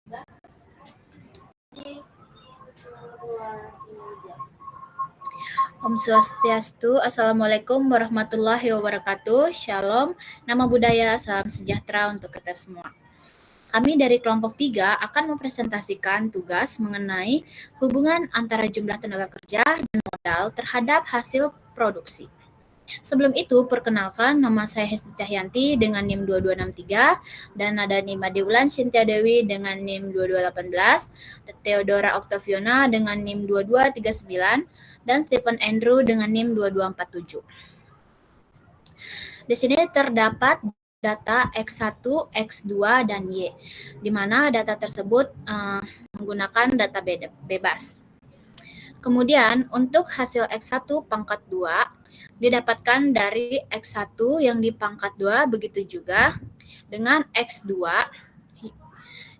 Om Swastiastu, Assalamualaikum warahmatullahi wabarakatuh. Shalom, nama budaya, salam sejahtera untuk kita semua. Kami dari kelompok 3 akan mempresentasikan tugas mengenai hubungan antara jumlah tenaga kerja dan modal terhadap hasil produksi. Sebelum itu, perkenalkan, nama saya Hesti Cahyanti dengan NIM 2263 dan ada Nima Dewulan Cynthia Dewi dengan NIM 2218, Theodora Octaviona dengan NIM 2239, dan Stephen Andrew dengan NIM 2247. Di sini terdapat data X1, X2, dan Y, di mana data tersebut menggunakan data bebas. Kemudian untuk hasil X1 pangkat 2 didapatkan dari X1 yang di pangkat 2, begitu juga dengan X2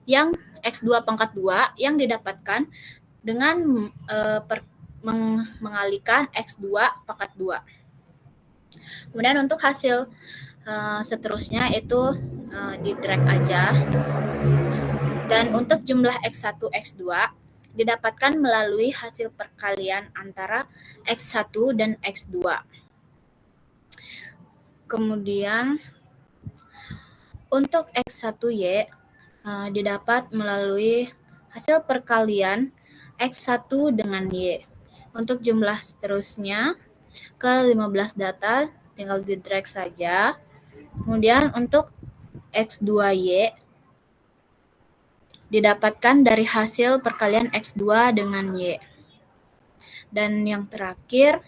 yang X2 pangkat 2 yang didapatkan dengan mengalihkan X2 pangkat 2. Kemudian untuk hasil seterusnya itu di drag aja. Dan untuk jumlah X1, X2 didapatkan melalui hasil perkalian antara X1 dan X2. Kemudian untuk X1Y didapat melalui hasil perkalian X1 dengan Y. Untuk jumlah seterusnya ke 15 data tinggal di drag saja. Kemudian untuk X2Y didapatkan dari hasil perkalian X2 dengan Y. Dan yang terakhir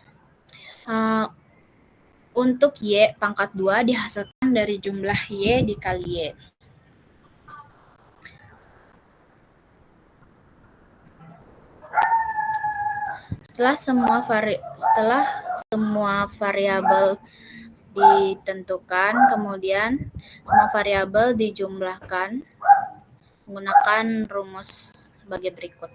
untuk Y pangkat 2 dihasilkan dari jumlah Y dikali Y. Setelah semua variabel ditentukan, kemudian semua variabel dijumlahkan menggunakan rumus sebagai berikut.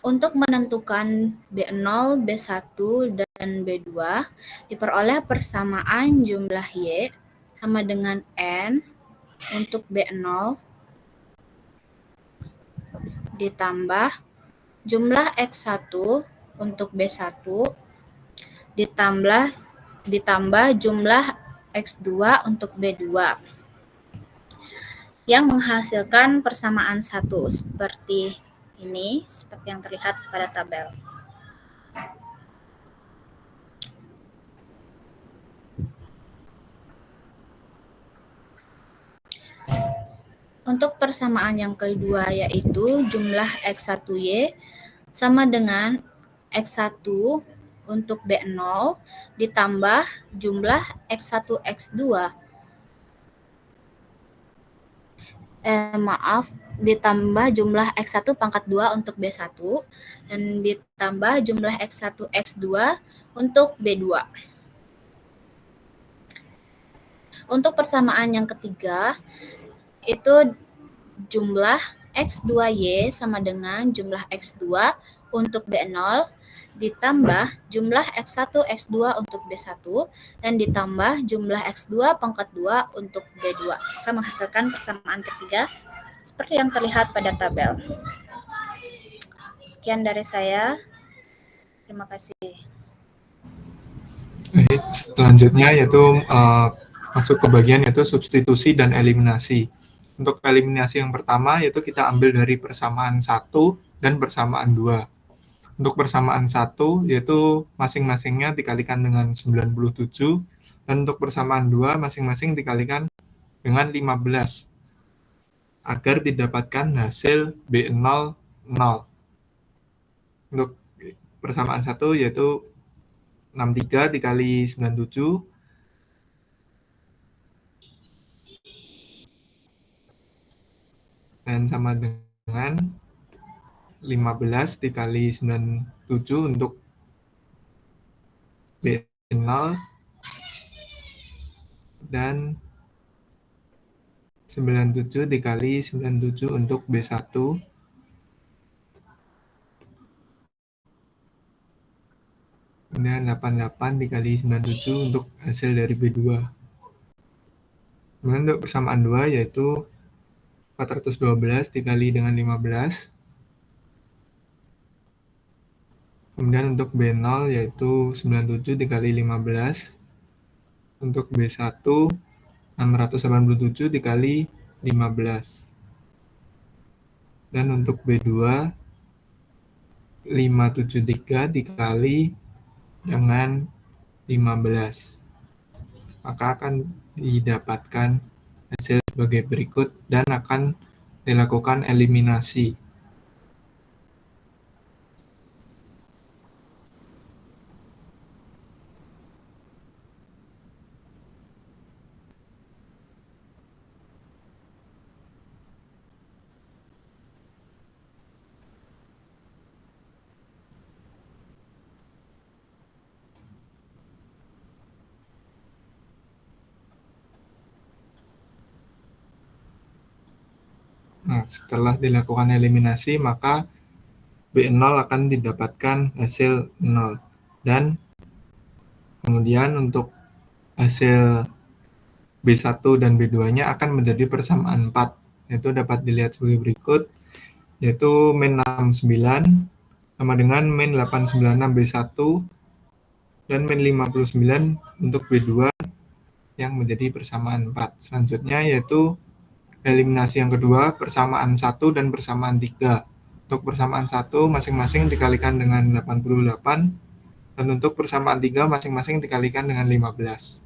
Untuk menentukan B0, B1, dan B2, diperoleh persamaan jumlah Y sama dengan N untuk B0 ditambah jumlah X1 untuk B1 ditambah jumlah X2 untuk B2 yang menghasilkan persamaan 1 seperti ini, seperti yang terlihat pada tabel. Untuk persamaan yang kedua yaitu jumlah X1Y sama dengan X1 untuk B0 ditambah jumlah X1 X2. Ditambah jumlah X1 pangkat 2 untuk B1 dan ditambah jumlah X1 X2 untuk B2. Untuk persamaan yang ketiga itu jumlah X2Y sama dengan jumlah X2 untuk B0 ditambah jumlah X1 X2 untuk B1 dan ditambah jumlah X2 pangkat 2 untuk B2 akan menghasilkan persamaan ketiga seperti yang terlihat pada tabel. Sekian dari saya. Terima kasih. Selanjutnya yaitu masuk ke bagian yaitu substitusi dan eliminasi. Untuk eliminasi yang pertama yaitu kita ambil dari persamaan 1 dan persamaan 2. Untuk persamaan 1 yaitu masing-masingnya dikalikan dengan 97 dan untuk persamaan 2 masing-masing dikalikan dengan 15 agar didapatkan hasil B00. Untuk persamaan 1 yaitu 63 dikali 97 dan sama dengan 15 dikali 97 untuk B0 dan 97 dikali 97 untuk B1 Kemudian 88 dikali 97 untuk hasil dari B2. Kemudian untuk persamaan 2 yaitu 412 dikali dengan 15. Kemudian untuk B0 yaitu 97 dikali 15. Untuk B1 687 dikali 15. Dan untuk B2 573 dikali dengan 15. Maka akan didapatkan hasil sebagai berikut dan akan dilakukan eliminasi. Nah, setelah dilakukan eliminasi, maka B0 akan didapatkan hasil 0. Dan kemudian untuk hasil B1 dan B2-nya akan menjadi persamaan 4. Itu dapat dilihat sebagai berikut, yaitu min 69 sama dengan min 896 B1 dan min 59 untuk B2 yang menjadi persamaan 4. Selanjutnya yaitu eliminasi yang kedua, persamaan 1 dan persamaan 3. Untuk persamaan 1 masing-masing dikalikan dengan 88, dan untuk persamaan 3 masing-masing dikalikan dengan 15.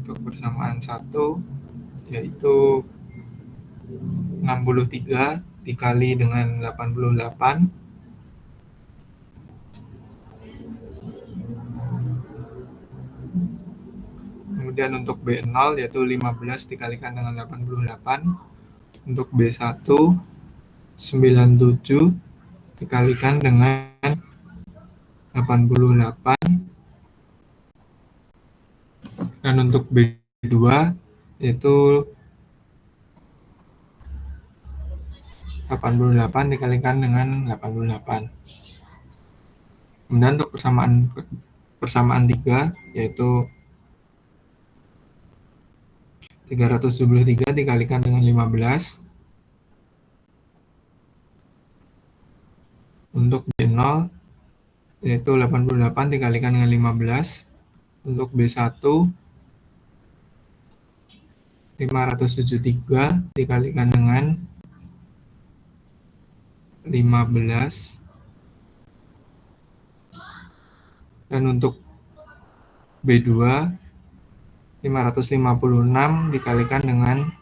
Untuk persamaan 1 yaitu 63 dikali dengan 88. Kemudian untuk B0 yaitu 15 dikalikan dengan 88. Untuk B1 97 dikalikan dengan 88. Dan untuk B2 yaitu 88 dikalikan dengan 88. Kemudian untuk persamaan 3 yaitu 373 dikalikan dengan 15. Untuk B0 yaitu 88 dikalikan dengan 15. Untuk B1 573 dikalikan dengan 15. Dan untuk B2 556 dikalikan dengan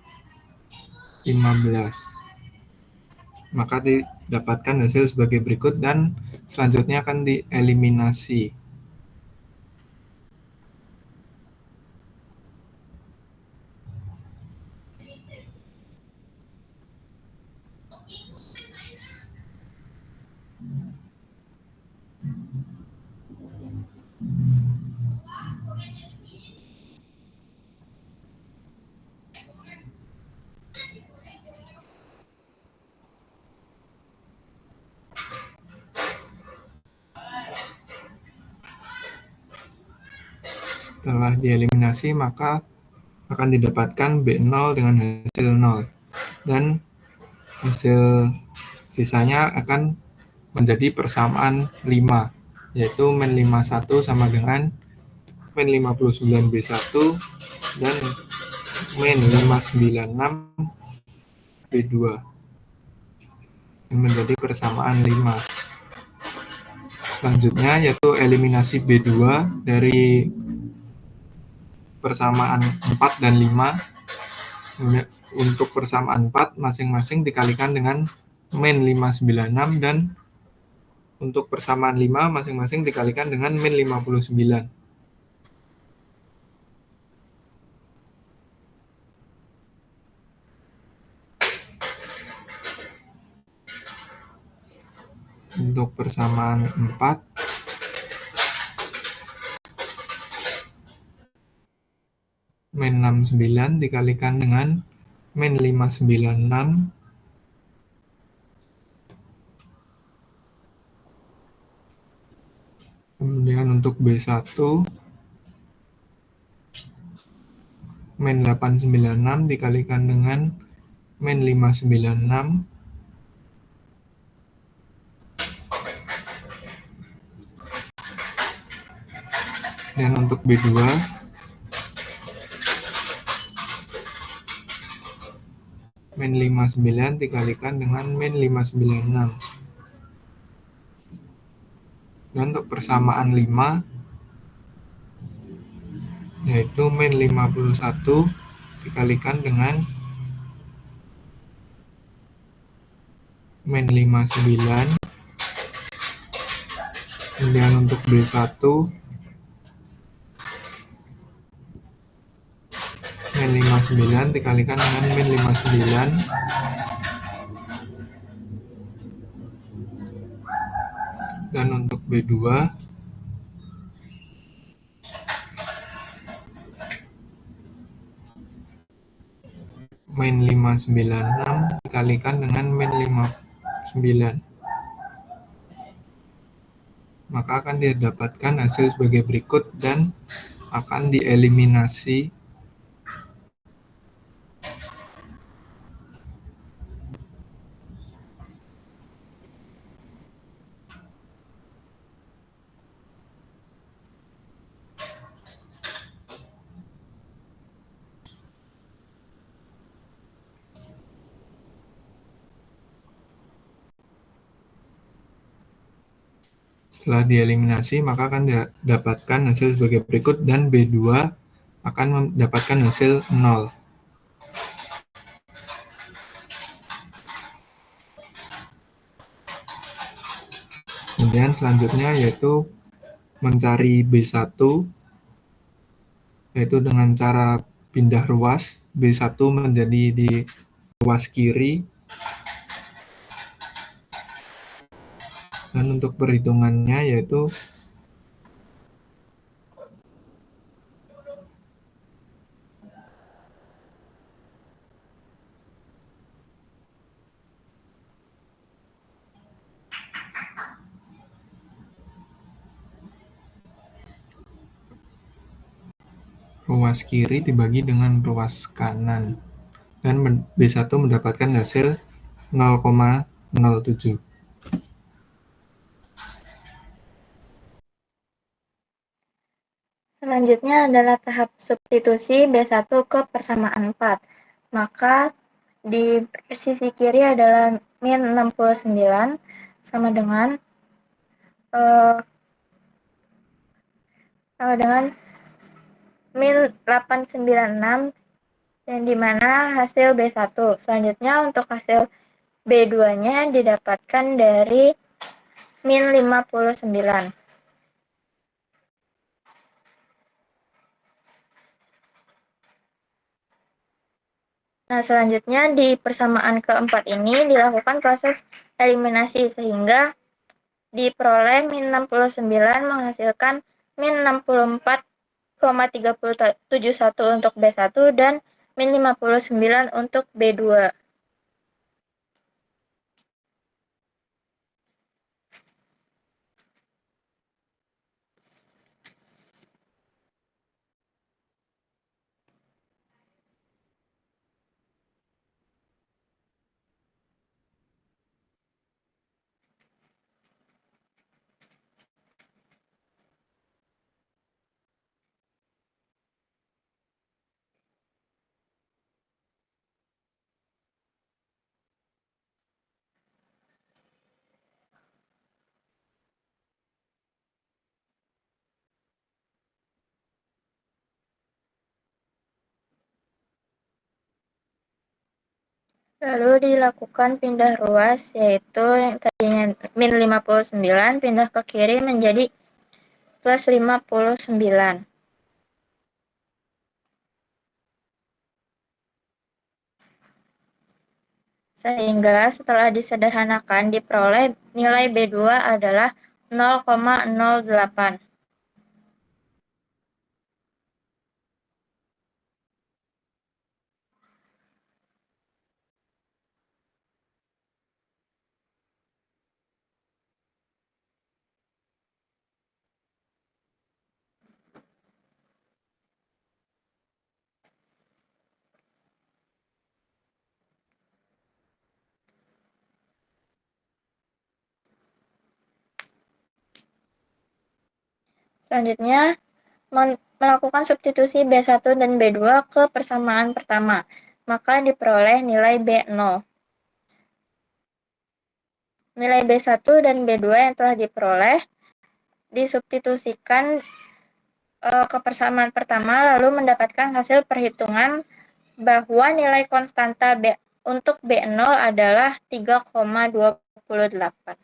15. Maka didapatkan hasil sebagai berikut dan selanjutnya akan dieliminasi. Setelah dieliminasi, maka akan didapatkan B0 dengan hasil 0. Dan hasil sisanya akan menjadi persamaan 5, yaitu min 51 sama dengan min 59 B1 dan min 596 B2. Menjadi persamaan 5. Selanjutnya yaitu eliminasi B2 dari persamaan 4 dan 5. Untuk persamaan 4 masing-masing dikalikan dengan min 596 dan untuk persamaan 5 masing-masing dikalikan dengan min 59. Untuk persamaan 4 min min 69 dikalikan dengan min 596. Kemudian untuk B1 min 896 dikalikan dengan min 596. Dan untuk B2 min 59 dikalikan dengan min 596. Dan untuk persamaan 5 yaitu min 51 dikalikan dengan min 59. Kemudian untuk B1 min 59 dikalikan dengan min 59. Dan untuk B2 min 596 dikalikan dengan min 59. Maka akan didapatkan hasil sebagai berikut dan akan dieliminasi. Setelah dieliminasi, maka akan didapatkan hasil sebagai berikut dan B2 akan mendapatkan hasil 0. Kemudian selanjutnya yaitu mencari B1, yaitu dengan cara pindah ruas. B1 menjadi di ruas kiri. Dan untuk perhitungannya yaitu ruas kiri dibagi dengan ruas kanan. Dan B1 mendapatkan hasil 0,07. Selanjutnya adalah tahap substitusi B1 ke persamaan 4. Maka di sisi kiri adalah min 69 sama dengan min 896 yang dimana hasil B1. Selanjutnya untuk hasil B2-nya didapatkan dari min 59. Nah, selanjutnya di persamaan keempat ini dilakukan proses eliminasi sehingga diperoleh min 69 menghasilkan min 64,371 untuk B1 dan min 59 untuk B2. Lalu dilakukan pindah ruas, yaitu yang tadinya min 59 pindah ke kiri menjadi plus 59. Sehingga setelah disederhanakan diperoleh nilai B2 adalah 0,08. Selanjutnya, melakukan substitusi B1 dan B2 ke persamaan pertama, maka diperoleh nilai B0. Nilai B1 dan B2 yang telah diperoleh disubstitusikan ke persamaan pertama, lalu mendapatkan hasil perhitungan bahwa nilai konstanta untuk B0 adalah 3,28.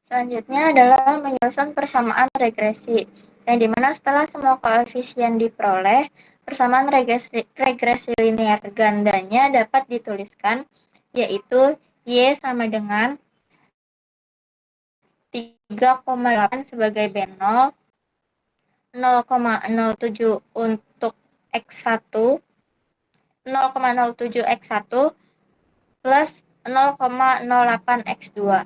Selanjutnya adalah menyusun persamaan regresi, yang dimana setelah semua koefisien diperoleh, persamaan regresi linear gandanya dapat dituliskan, yaitu Y sama dengan 3,8 sebagai B0, 0,07 untuk X1, 0,07 X1 plus 0,08 X2.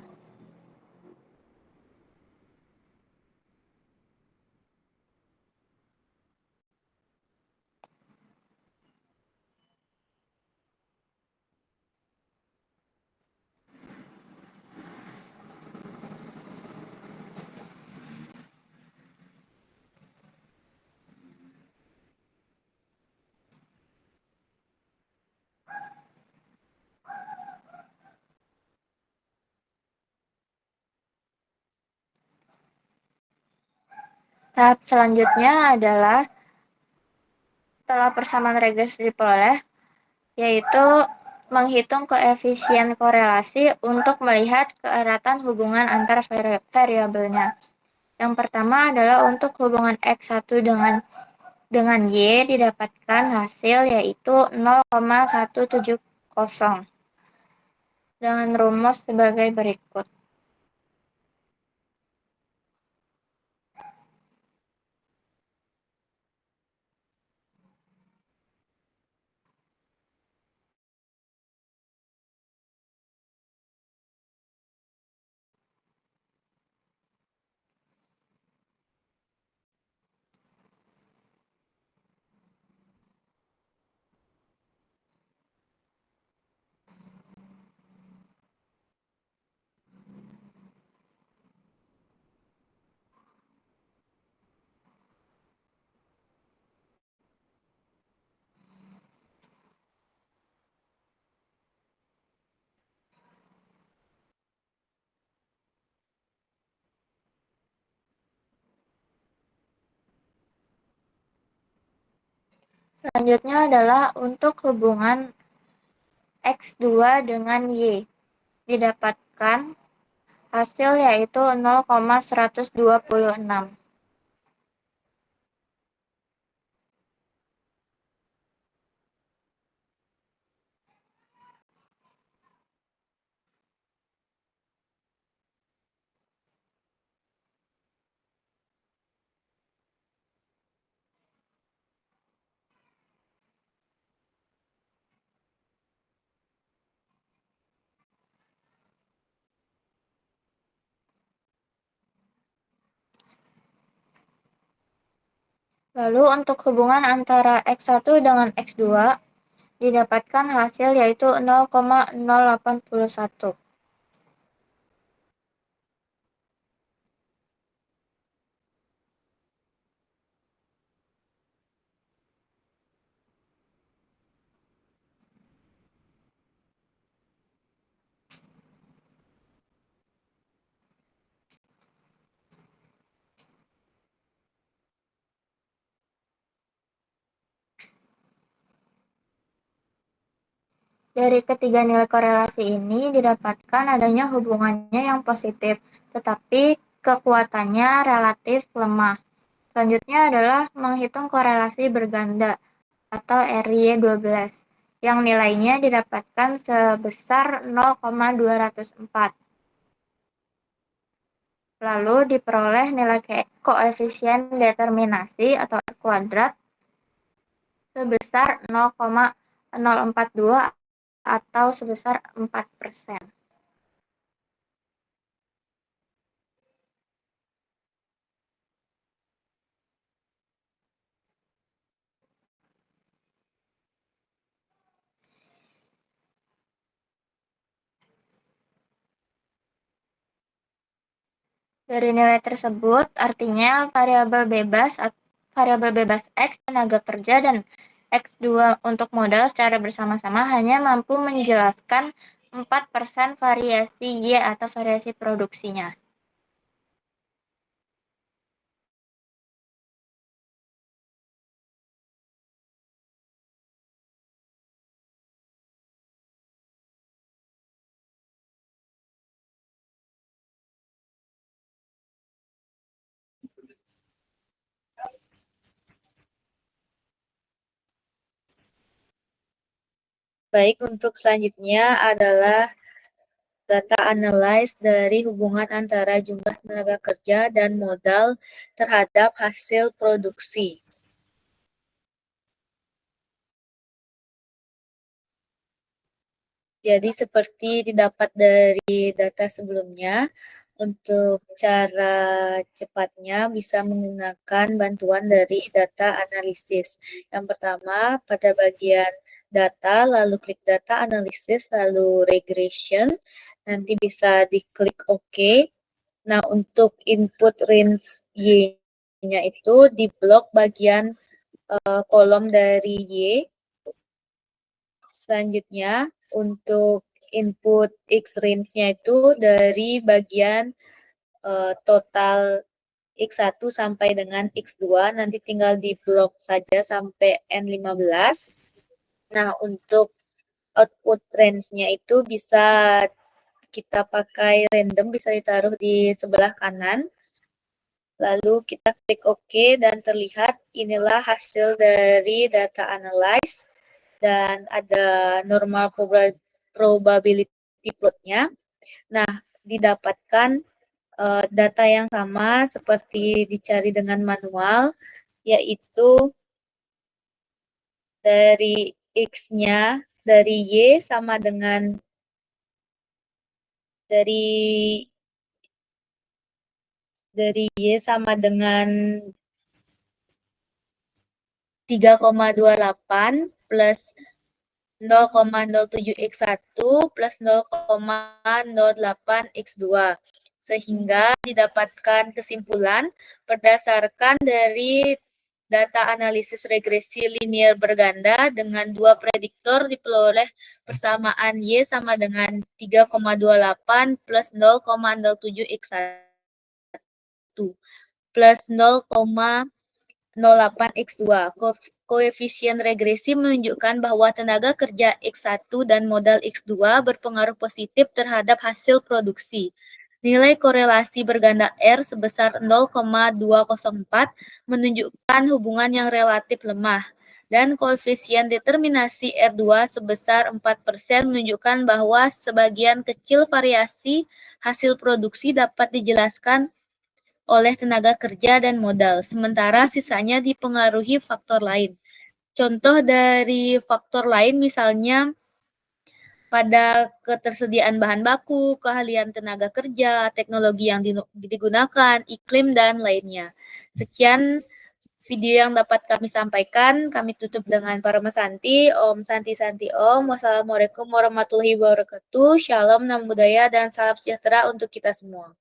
Tahap selanjutnya adalah setelah persamaan regresi diperoleh, yaitu menghitung koefisien korelasi untuk melihat keeratan hubungan antar variabelnya. Yang pertama adalah untuk hubungan X1 dengan Y didapatkan hasil yaitu 0,170 dengan rumus sebagai berikut. Selanjutnya adalah untuk hubungan X2 dengan Y. Didapatkan hasil yaitu 0,126. Lalu untuk hubungan antara X1 dengan X2 didapatkan hasil yaitu 0,081. Dari ketiga nilai korelasi ini didapatkan adanya hubungannya yang positif, tetapi kekuatannya relatif lemah. Selanjutnya adalah menghitung korelasi berganda atau RY12 yang nilainya didapatkan sebesar 0,204. Lalu diperoleh nilai koefisien determinasi atau R kuadrat sebesar 0,042 atau sebesar 4%. Dari nilai tersebut, artinya variabel bebas X tenaga kerja dan X2 untuk modal secara bersama-sama hanya mampu menjelaskan 4% variasi Y atau variasi produksinya. Baik, untuk selanjutnya adalah data analyze dari hubungan antara jumlah tenaga kerja dan modal terhadap hasil produksi. Jadi seperti didapat dari data sebelumnya, untuk cara cepatnya bisa menggunakan bantuan dari data analisis. Yang pertama, pada bagian data, lalu klik data analisis, lalu regression, nanti bisa diklik OK. Nah, untuk input range Y-nya itu di blok bagian kolom dari Y. Selanjutnya, untuk input X range-nya itu dari bagian total X1 sampai dengan X2, nanti tinggal di blok saja sampai N15. Nah, untuk output range-nya itu bisa kita pakai random, bisa ditaruh di sebelah kanan. Lalu kita klik OK dan terlihat inilah hasil dari data analyze dan ada normal probability plot-nya. Nah, didapatkan data yang sama seperti dicari dengan manual, yaitu dari X-nya, dari Y sama dengan dari Y sama dengan 3,28 plus 0,07x1 plus 0,08x2. Sehingga didapatkan kesimpulan berdasarkan dari data analisis regresi linear berganda dengan dua prediktor diperoleh persamaan Y sama dengan 3,28 plus 0,07x1 plus 0,08 0,8x2. Koefisien regresi menunjukkan bahwa tenaga kerja X1 dan modal X2 berpengaruh positif terhadap hasil produksi. Nilai korelasi berganda R sebesar 0,204 menunjukkan hubungan yang relatif lemah. Dan koefisien determinasi R2 sebesar 4% menunjukkan bahwa sebagian kecil variasi hasil produksi dapat dijelaskan oleh tenaga kerja dan modal, sementara sisanya dipengaruhi faktor lain. Contoh dari faktor lain misalnya pada ketersediaan bahan baku, keahlian tenaga kerja, teknologi yang digunakan, iklim, dan lainnya. Sekian video yang dapat kami sampaikan. Kami tutup dengan Parama Santi. Om Santi Santi Om. Wassalamualaikum warahmatullahi wabarakatuh. Shalom, Namo Buddhaya, dan salam sejahtera untuk kita semua.